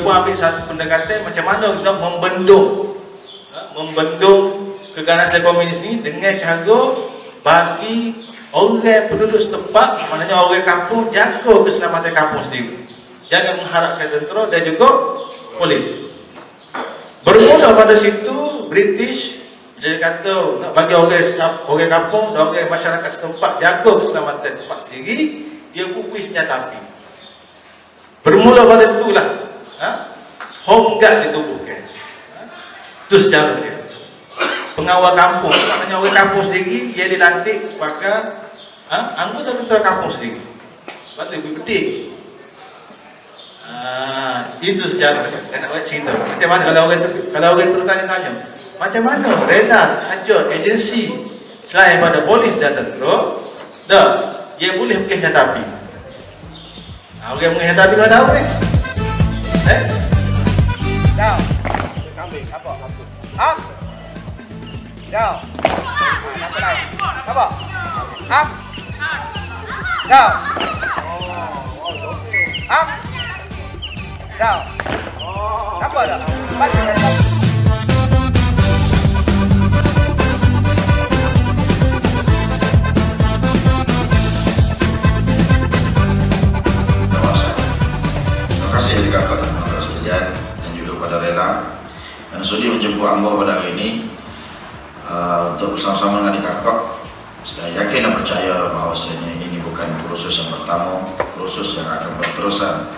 pun ambil satu pendekatan macam mana nak membendung keganasan komunis ni dengan cara bagi orang penduduk setempat, maknanya orang kampung, jaga keselamatan kampung sendiri. Jangan mengharapkan tentera dan juga polis. Bermula pada situ British dia kata nak bagi orang kampung dan orang masyarakat setempat jaga keselamatan tempat sendiri, dia pupus senjata api. Bermula pada itulah Home Guard ditubuhkan. Itu sejarah dia. Pengawal kampung, maknanya orang kampung sendiri dia dilantik sebagai anggota tentera kampung sendiri. Lepas tu lebih penting. Itu sejarah dia. Saya nak buat cerita. Macam mana kalau orang tertanya-tanya, macam mana rela sahaja agensi selain pada polis dan tentera, dia boleh pergi senjata api. Orang mengenai senjata api kau tahu ni? Down. Kambing apa? Up. Down. Apa lain? Apa? Up. Down. Up. Down. Apa dah? Baca dah. Juga pada sekalian dan juga pada rela yang sudi menjemput hamba pada hari ini untuk bersama-sama dengan adik kakak. Saya yakin dan percaya bahawasanya ini bukan kursus yang pertama, kursus yang akan berterusan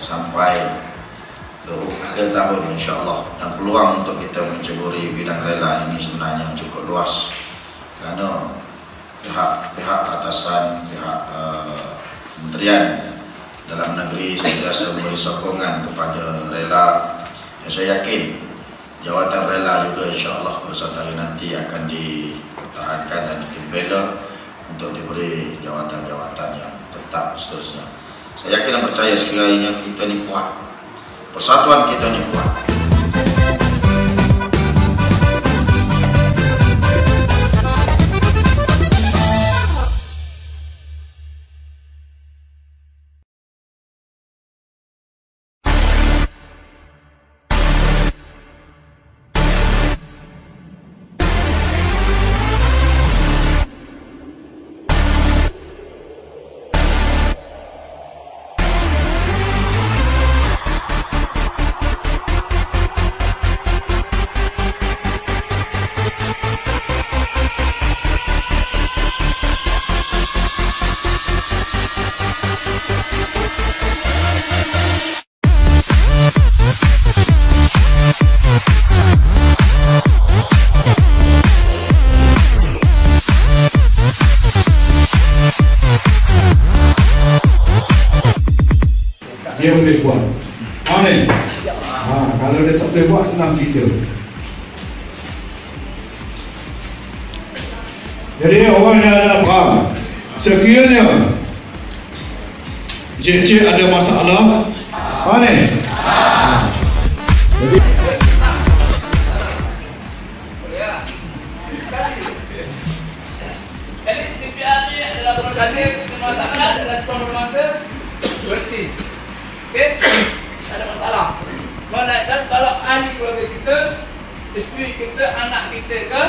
sampai ke akhir tahun insyaAllah, dan peluang untuk kita menceburi bidang rela ini sebenarnya cukup luas kerana pihak atasan, pihak kementerian dalam negeri sentiasa memberi sokongan kepada rela. Dan saya yakin jawatan rela juga insyaAllah pada suatu hari nanti akan dipertahankan dan dibela untuk diberi jawatan-jawatan yang tetap seterusnya. Saya yakin dan percaya sekiranya kita ni kuat, persatuan kita ni kuat. Dia boleh buat. Amin. Kalau dia tak boleh buat, senang cerita. Jadi orang yang ada faham, sekiranya cik-cik ada masalah, mana? Jadi CPR ni adalah berkali masalah dan respon bermasa berhenti. Okey, ada masalah. Melainkan kalau ahli keluarga kita, isteri kita, anak kita ke,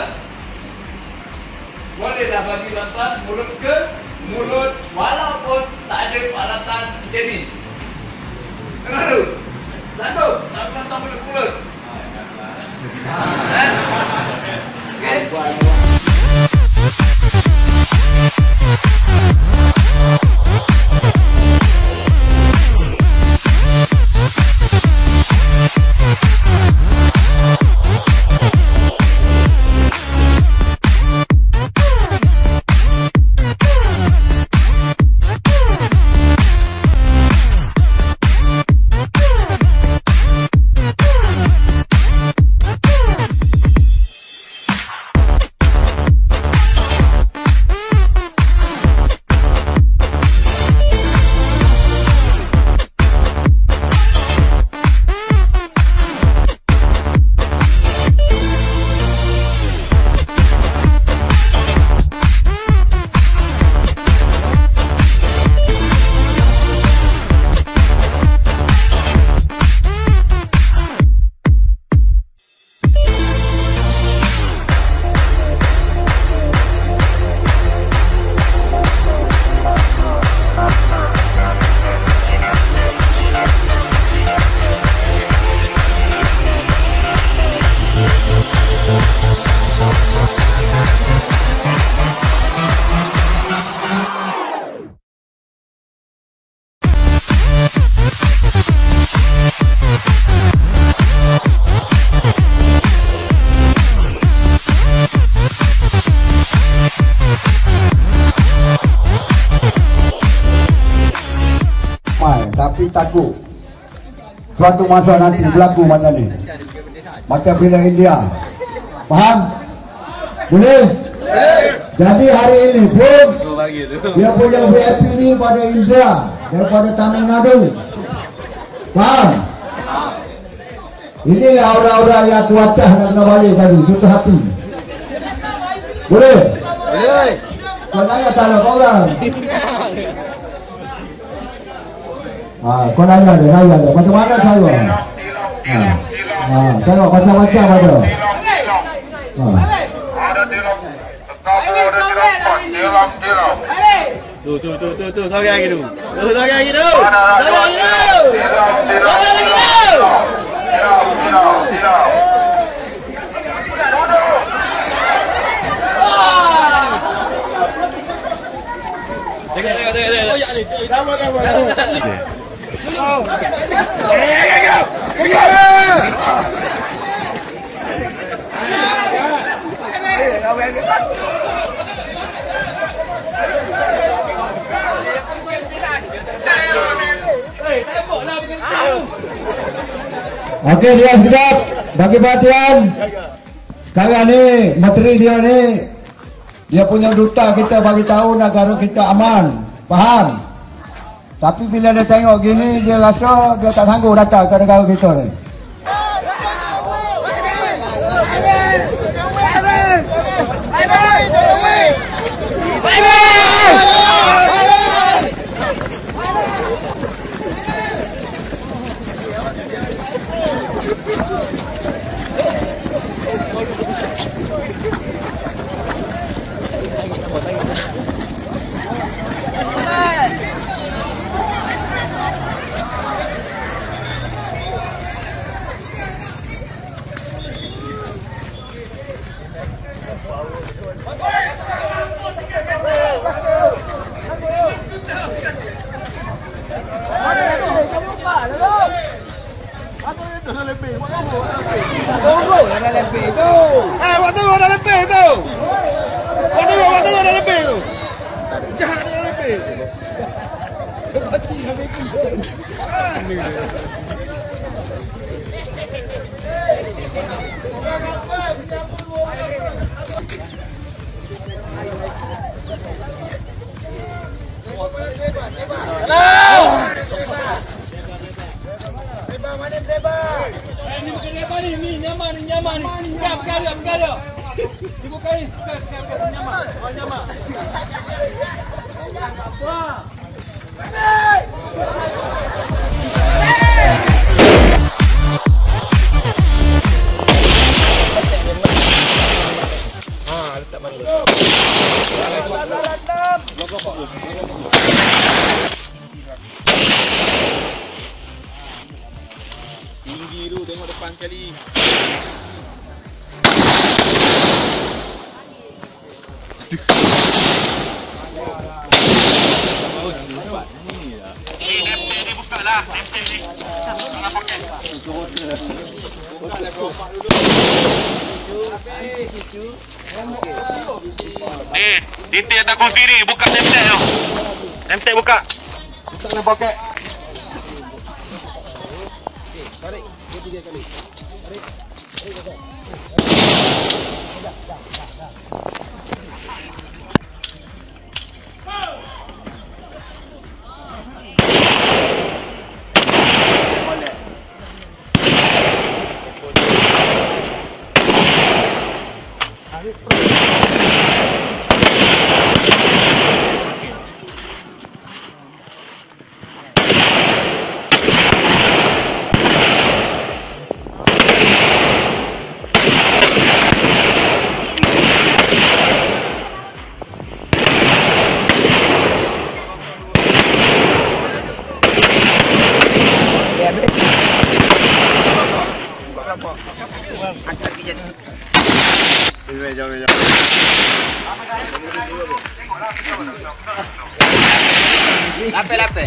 bolehlah bagi bantuan mulut ke mulut walaupun tak ada peralatan jadi. Dengar tu? Satu, tak bantuan mulut-mulut. Okey. takut suatu masa nanti berlaku macam ni, macam bila India. Faham? Boleh? Jadi hari ini pun dia punya VIP ni pada Indra daripada Tamil Nadu. Faham? Inilah aura-aura yang aku wacah nak kena balik tadi, susah hati. Boleh? Boleh. Kau nanya tak nak orang? Kau nanya dia. Macam mana cara? Tengok macam-macam ada. Tu, sorry lagi tu. Okey, dia sekejap. Bagi perhatian. Sekarang ni, menteri dia ni, dia punya duta kita bagi tahu negara kita aman. Faham? Tapi bila dia tengok gini, dia rasa dia tak sanggup datang ke negara kita ni. Tinggi tu, tengok depan sekali. Ni buka lah. Jangan pakai. Ni, detail tak kunci ni. Buka lemtek tu. Lemtek buka. Tak nak pakai. Tarik, dia 3 kali. Tarik. Lape.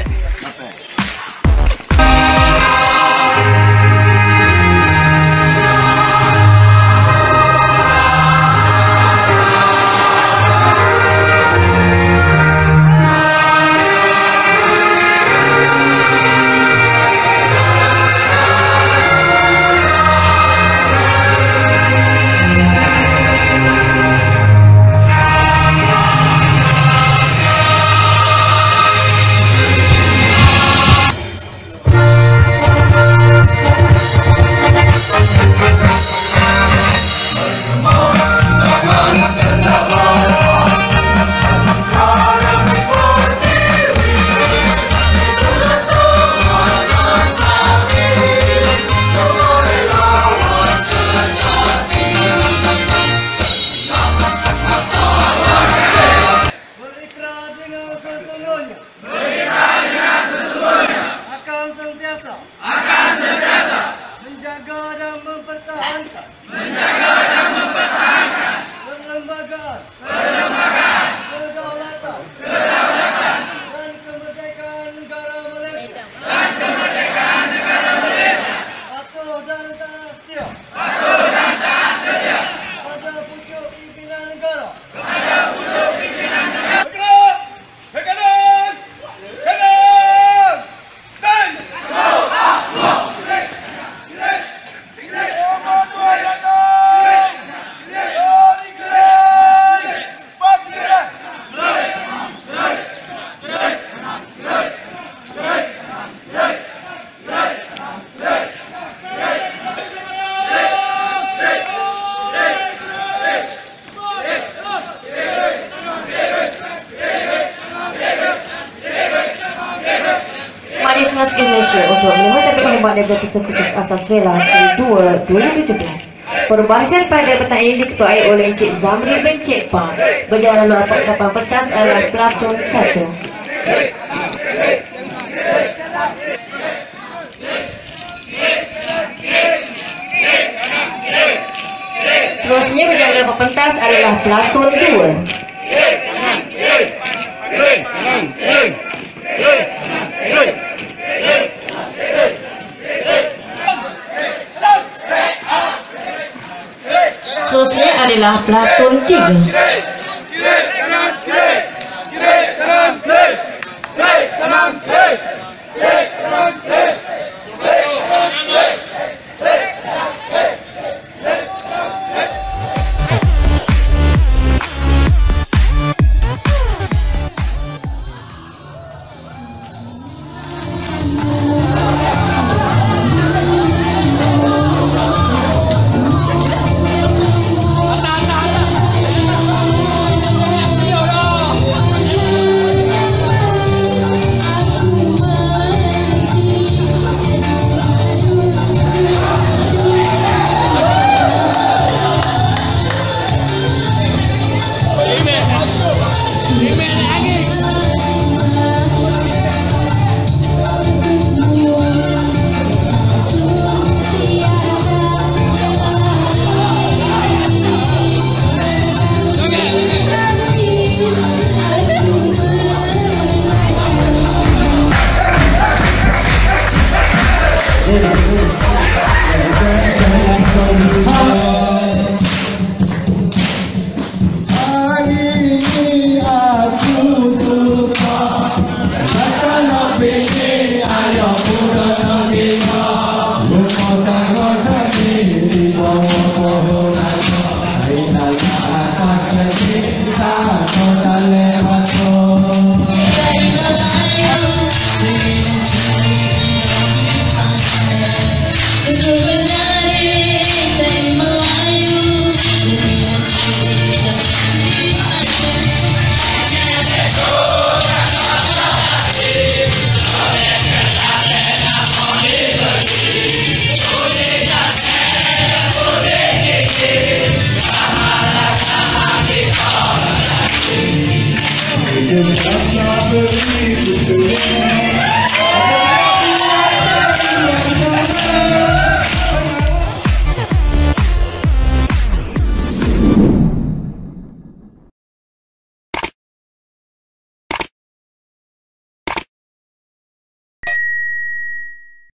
Malaysia untuk menerima pengumuman daripada Pesta Khusus Asas Rela Seri 2 2017. Perbahasan pada petang ini diketuai oleh Encik Zamri bin Cik Pa. Berjalan lalu 8 pentas adalah pelakon 1. Seterusnya berjalan dalam pentas adalah pelakon 2. Seterusnya adalah pelakon 3. Kita